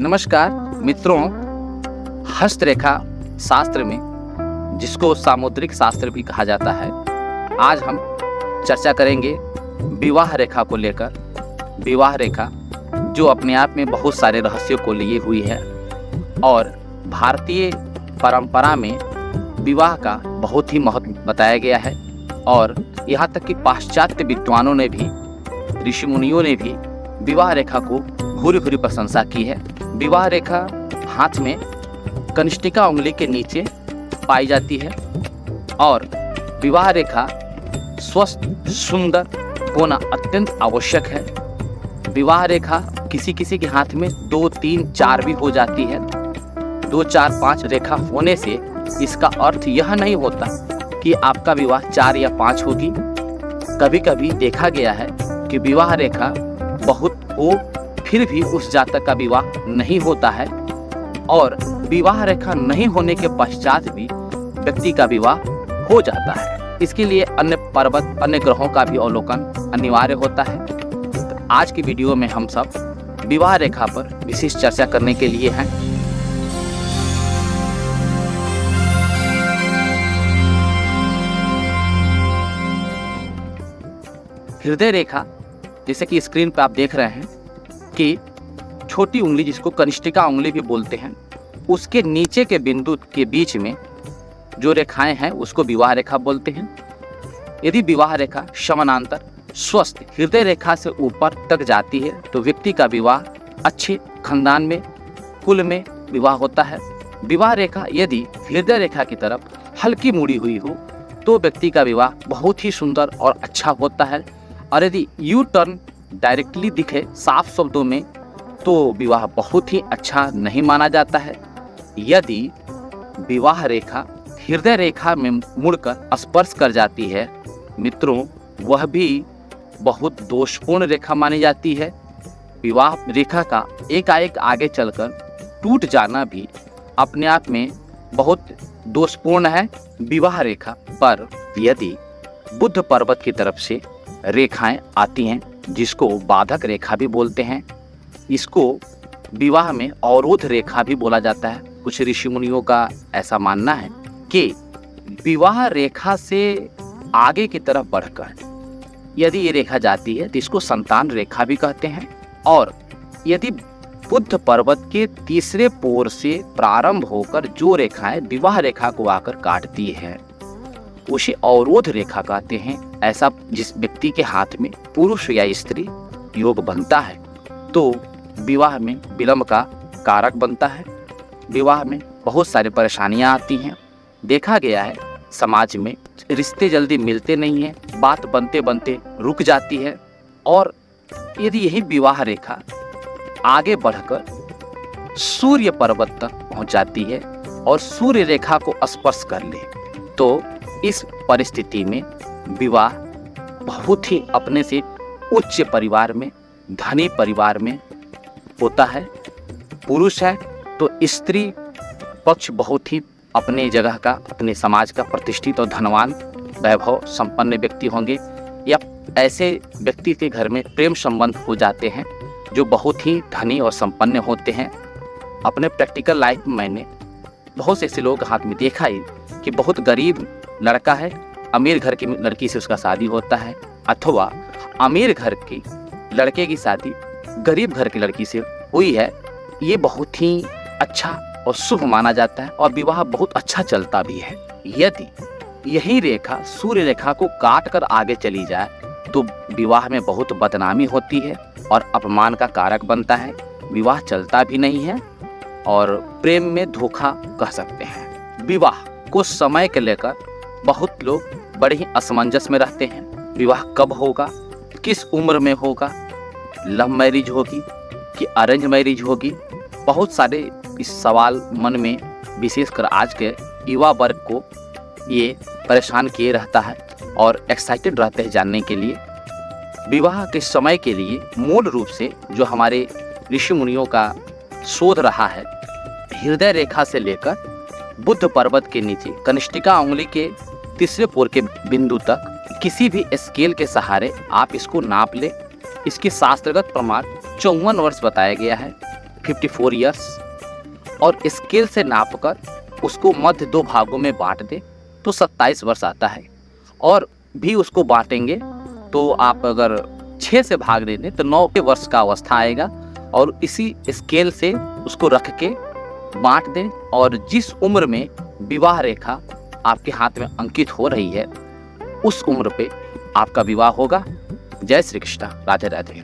नमस्कार मित्रों, हस्तरेखा शास्त्र में जिसको सामुद्रिक शास्त्र भी कहा जाता है, आज हम चर्चा करेंगे विवाह रेखा को लेकर। विवाह रेखा जो अपने आप में बहुत सारे रहस्यों को लिए हुई है और भारतीय परंपरा में विवाह का बहुत ही महत्व बताया गया है और यहाँ तक कि पाश्चात्य विद्वानों ने भी, ऋषि मुनियों ने भी विवाह रेखा को भूरी भूरी प्रशंसा की है। विवाह रेखा हाथ में कनिष्ठिका उंगली के नीचे पाई जाती है और विवाह रेखा स्वस्थ सुंदर होना अत्यंत आवश्यक है। विवाह रेखा किसी किसी के हाथ में 2, 3, 4 भी हो जाती है। 2, 4, 5 रेखा होने से इसका अर्थ यह नहीं होता कि आपका विवाह 4 या 5 होगी। कभी कभी देखा गया है कि विवाह रेखा बहुत हो फिर भी उस जातक का विवाह नहीं होता है और विवाह रेखा नहीं होने के पश्चात भी व्यक्ति का विवाह हो जाता है। इसके लिए अन्य पर्वत, अन्य ग्रहों का भी अवलोकन अनिवार्य होता है। तो आज की वीडियो में हम सब विवाह रेखा पर विशेष चर्चा करने के लिए हैं। हृदय रेखा, जैसे कि स्क्रीन पर आप देख रहे हैं कि छोटी उंगली जिसको कनिष्ठिका उंगली भी बोलते हैं, उसके नीचे के बिंदु के बीच में जो रेखाएं हैं उसको विवाह रेखा बोलते हैं। यदि विवाह रेखा समानांतर स्वस्थ हृदय रेखा से ऊपर तक जाती है तो व्यक्ति का विवाह अच्छे खानदान में, कुल में विवाह होता है। विवाह रेखा यदि हृदय रेखा की तरफ हल्की मुड़ी हुई हो तो व्यक्ति का विवाह बहुत ही सुंदर और अच्छा होता है और यदि यू टर्न डायरेक्टली दिखे साफ शब्दों में तो विवाह बहुत ही अच्छा नहीं माना जाता है। यदि विवाह रेखा हृदय रेखा में मुड़कर स्पर्श कर जाती है मित्रों, वह भी बहुत दोषपूर्ण रेखा मानी जाती है। विवाह रेखा का एकाएक आगे चलकर टूट जाना भी अपने आप में बहुत दोषपूर्ण है। विवाह रेखा पर यदि बुध पर्वत की तरफ से रेखाएं आती हैं जिसको बाधक रेखा भी बोलते हैं, इसको विवाह में अवरोध रेखा भी बोला जाता है। कुछ ऋषि मुनियों का ऐसा मानना है कि विवाह रेखा से आगे की तरफ बढ़कर यदि ये रेखा जाती है तो इसको संतान रेखा भी कहते हैं और यदि बुध पर्वत के तीसरे पोर से प्रारंभ होकर जो रेखाएं विवाह रेखा को आकर काटती है उसे अवरोध रेखा कहते हैं। ऐसा जिस व्यक्ति के हाथ में पुरुष या स्त्री योग बनता है तो विवाह में विलंब का कारक बनता है। विवाह में बहुत सारी परेशानियां आती हैं। देखा गया है समाज में रिश्ते जल्दी मिलते नहीं हैं, बात बनते बनते रुक जाती है और यदि यही विवाह रेखा आगे बढ़कर सूर्य पर्वत तक पहुंच जाती है और सूर्य रेखा को स्पर्श कर ले तो इस परिस्थिति में विवाह बहुत ही अपने से उच्च परिवार में, धनी परिवार में होता है। पुरुष है तो स्त्री पक्ष बहुत ही अपने जगह का, अपने समाज का प्रतिष्ठित और धनवान वैभव संपन्न व्यक्ति होंगे या ऐसे व्यक्ति के घर में प्रेम संबंध हो जाते हैं जो बहुत ही धनी और संपन्न होते हैं। अपने प्रैक्टिकल लाइफ में मैंने बहुत से ऐसे लोग हाथ में देखा ही कि बहुत गरीब लड़का है, अमीर घर की लड़की से उसका शादी होता है अथवा अमीर घर के लड़के की शादी गरीब घर की लड़की से हुई है। ये बहुत ही अच्छा और शुभ माना जाता है और विवाह बहुत अच्छा चलता भी है। यदि यही रेखा सूर्य रेखा को काट कर आगे चली जाए तो विवाह में बहुत बदनामी होती है और अपमान का कारक बनता है। विवाह चलता भी नहीं है और प्रेम में धोखा कह सकते हैं। विवाह को समय के लेकर बहुत लोग बड़े ही असमंजस में रहते हैं। विवाह कब होगा, किस उम्र में होगा, लव मैरिज होगी कि अरेंज मैरिज होगी, बहुत सारे इस सवाल मन में विशेषकर आज के युवा वर्ग को ये परेशान किए रहता है और एक्साइटेड रहते हैं जानने के लिए। विवाह के समय के लिए मूल रूप से जो हमारे ऋषि मुनियों का शोध रहा है, हृदय रेखा से लेकर बुध पर्वत के नीचे कनिष्ठिका उंगली के तीसरे पोर के बिंदु तक किसी भी स्केल के सहारे आप इसको नाप ले। इसकी शास्त्रगत प्रमाण 54 वर्ष बताया गया है। 54 ईयर्स और स्केल से नापकर उसको मध्य 2 भागों में बांट दे तो 27 वर्ष आता है। और भी उसको बांटेंगे तो आप अगर 6 से भाग दे दें तो 9 वर्ष का अवस्था आएगा। और इसी स्केल से उसको रख के बांट दें और जिस उम्र में विवाह रेखा आपके हाथ में अंकित हो रही है उस उम्र पे आपका विवाह होगा। जय श्री कृष्ण, राधे राधे।